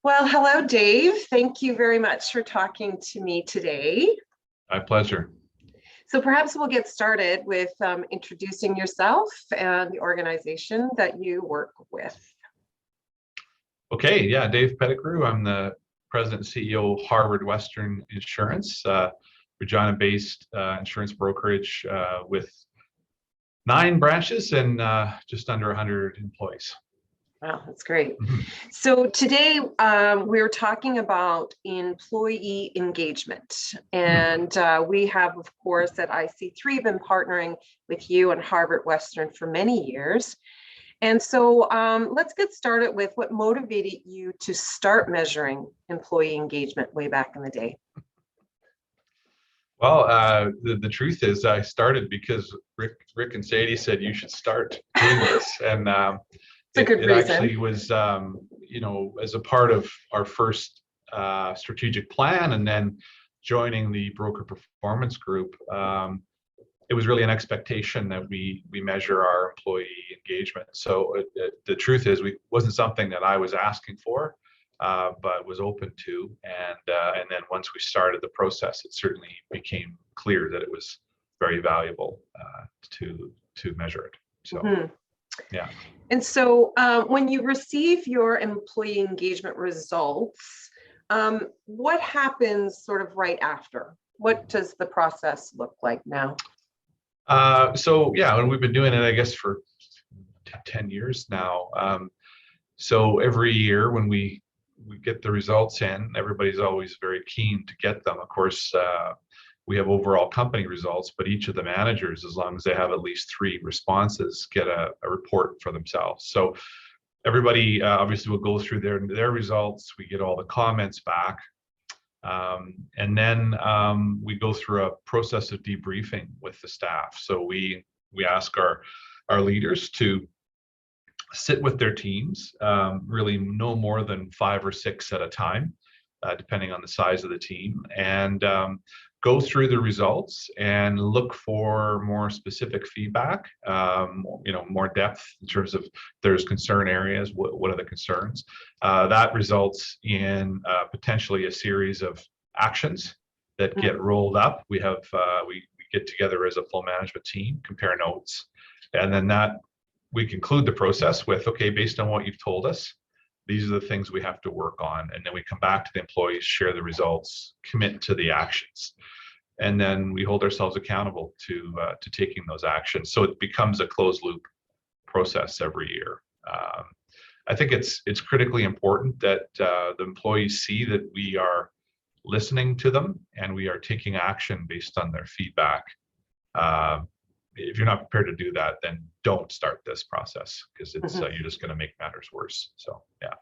Well, hello, Dave. Thank you very much for talking to me today. My pleasure. So perhaps we'll get started with introducing yourself and the organization that you work with. Okay, yeah, Dave Pettigrew. I'm the president and CEO of Harvard Western Insurance, Regina-based insurance brokerage with 9 branches and just under 100 employees. Wow, that's great. So today we're talking about employee engagement. And we have, of course, at iC3 been partnering with you and Harvard Western for many years. And so let's get started with what motivated you to start measuring employee engagement way back in the day. Well, the truth is I started because Rick and Sadie said you should start doing this. And it actually was, as a part of our first strategic plan and then joining the broker performance group, it was really an expectation that we measure our employee engagement. So the truth is, it wasn't something that I was asking for, but was open to. And then once we started the process, it certainly became clear that it was very valuable to measure it. So, yeah. And so when you receive your employee engagement results, what happens sort of right after? What does the process look like now? So yeah, and we've been doing it, I guess, for 10 years now. So every year when we get the results in, everybody's always very keen to get them. Of course, we have overall company results, but each of the managers, as long as they have at least 3 responses, get a report for themselves. So everybody obviously will go through their results. We get all the comments back. And then we go through a process of debriefing with the staff. So we ask our leaders to sit with their teams, really no more than 5 or 6 at a time, depending on the size of the team, and go through the results and look for more specific feedback, more depth in terms of there's concern areas, what are the concerns. That results in potentially a series of actions that get rolled up. We get together as a flow management team, compare notes, and then we conclude the process with, okay, based on what you've told us, these are the things we have to work on. And then we come back to the employees, share the results, commit to the actions. And then we hold ourselves accountable to taking those actions. So it becomes a closed loop process every year. I think it's critically important that the employees see that we are listening to them and we are taking action based on their feedback. If you're not prepared to do that, then don't start this process, because it's you're just going to make matters worse. So yeah.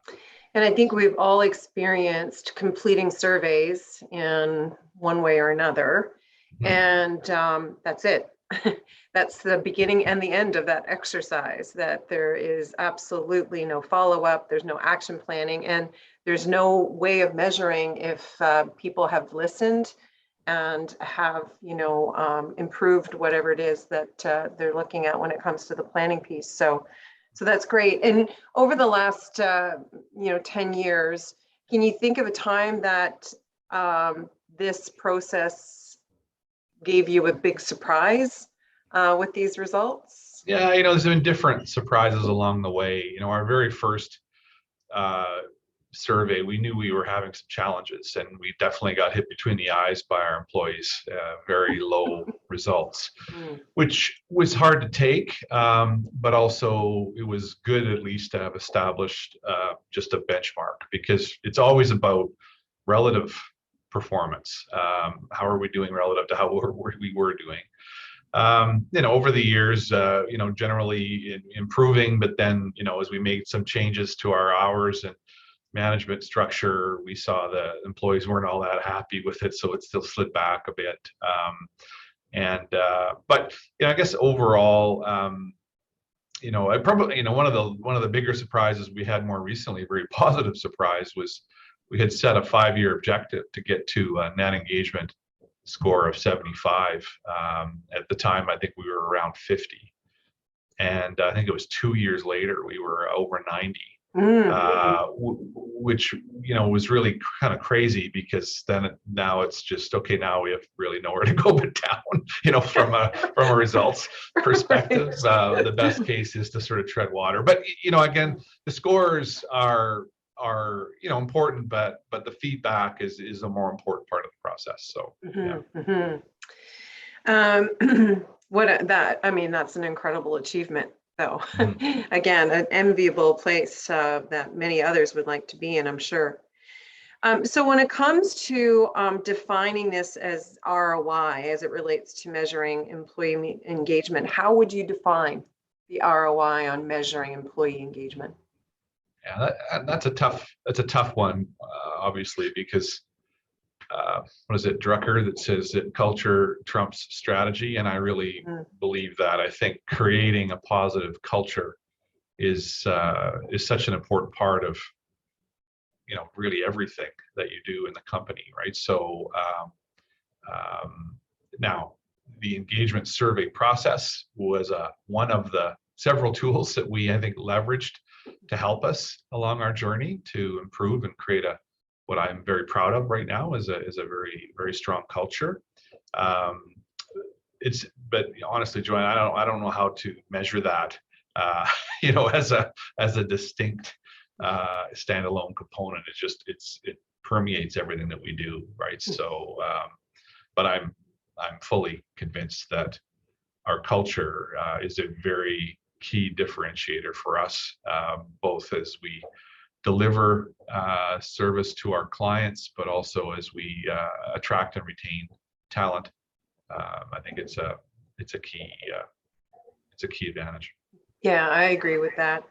And I think we've all experienced completing surveys in one way or another, and that's it. That's the beginning and the end of that exercise, that there is absolutely no follow-up, there's no action planning, and there's no way of measuring if people have listened and have, improved whatever it is that they're looking at when it comes to the planning piece. So that's great. And over the last, 10 years, can you think of a time that this process gave you a big surprise with these results? Yeah, there's been different surprises along the way. Our very first survey, we knew we were having some challenges, and we definitely got hit between the eyes by our employees. Very low results, which was hard to take, but also it was good at least to have established just a benchmark, because it's always about relative performance. How are we doing relative to how we were doing? Over the years, generally improving, but then, as we made some changes to our hours and management structure, we saw the employees weren't all that happy with it, so it still slid back a bit. But I guess overall, I probably, one of the bigger surprises we had more recently, a very positive surprise, was we had set a 5-year objective to get to a net engagement score of 75. At the time, I think we were around 50. And I think it was 2 years later, we were over 90. which was really kind of crazy, because now it's just okay. Now we have really nowhere to go but down. From a results perspective, the best case is to sort of tread water. But again, the scores are important, but the feedback is a more important part of the process. So that's an incredible achievement, though. Again, an enviable place that many others would like to be in, I'm sure. So when it comes to defining this as ROI as it relates to measuring employee engagement, how would you define the ROI on measuring employee engagement? Yeah, that's a tough one, obviously, because what is it, Drucker, that says that culture trumps strategy, and I really believe that. I think creating a positive culture is such an important part of really everything that you do in the company, right? So now the engagement survey process was one of the several tools that we, I think, leveraged to help us along our journey to improve and create what I'm very proud of right now is a very, very strong culture. But honestly, Joanne, I don't know how to measure that as a distinct standalone component. It permeates everything that we do, right? So but I'm fully convinced that our culture is a very key differentiator for us, both as we deliver service to our clients, but also as we attract and retain talent. I think it's a key advantage. Yeah, I agree with that.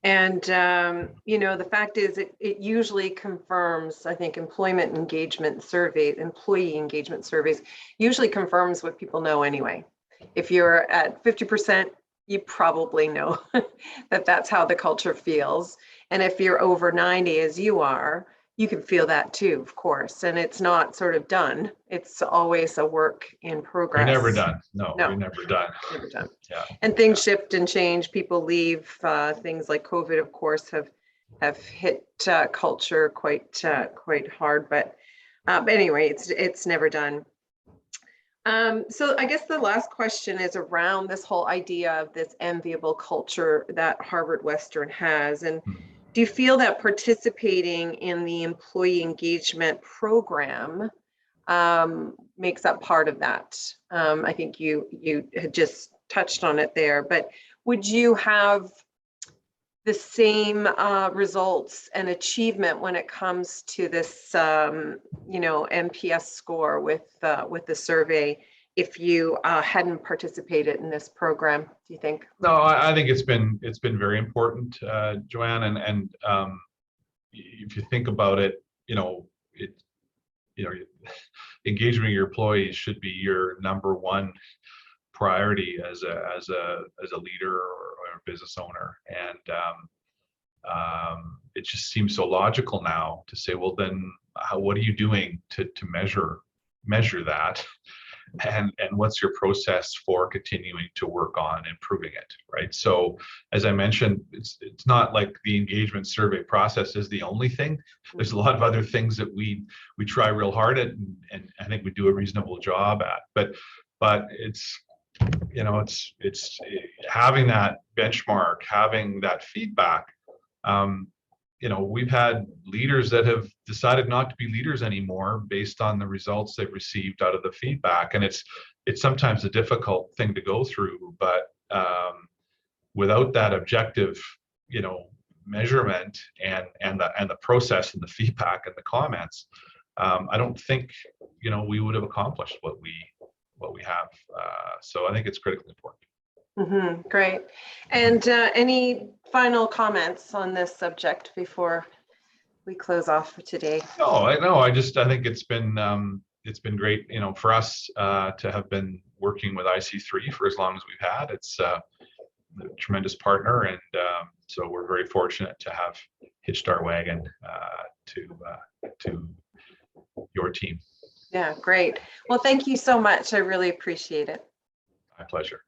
And the fact is, it usually confirms, I think, employee engagement surveys usually confirms what people know anyway. If you're at 50%, you probably know that that's how the culture feels. And if you're over 90, as you are, you can feel that too, of course. And it's not sort of done. It's always a work in progress. You're never done. No, you're never done. Never done. Yeah. And things shift and change. People leave. Things like COVID, of course, have hit culture quite hard. But anyway, it's never done. So I guess the last question is around this whole idea of this enviable culture that Harvard Western has. And do you feel that participating in the employee engagement program makes up part of that? I think you had just touched on it there, but would you have the same results and achievement when it comes to this, NPS score with the survey if you hadn't participated in this program? Do you think? No, I think it's been very important, Joanne, and if you think about it, engagement of your employees should be your number one priority as a leader or a business owner, and it just seems so logical now to say, well, then what are you doing to measure that, and what's your process for continuing to work on improving it, right? So as I mentioned, it's not like the engagement survey process is the only thing. There's a lot of other things that we try real hard at, and I think we do a reasonable job at, but it's having that benchmark, having that feedback. We've had leaders that have decided not to be leaders anymore based on the results they've received out of the feedback, and it's sometimes a difficult thing to go through, but without that objective measurement and the process and the feedback and the comments, I don't think we would have accomplished what we have. So I think it's critically important. Great. And any final comments on this subject before we close off for today? No, I think it's been great, for us to have been working with iC3 for as long as we've had. It's a tremendous partner, and so we're very fortunate to have hitched our wagon to your team. Yeah, great. Well, thank you so much. I really appreciate it. My pleasure.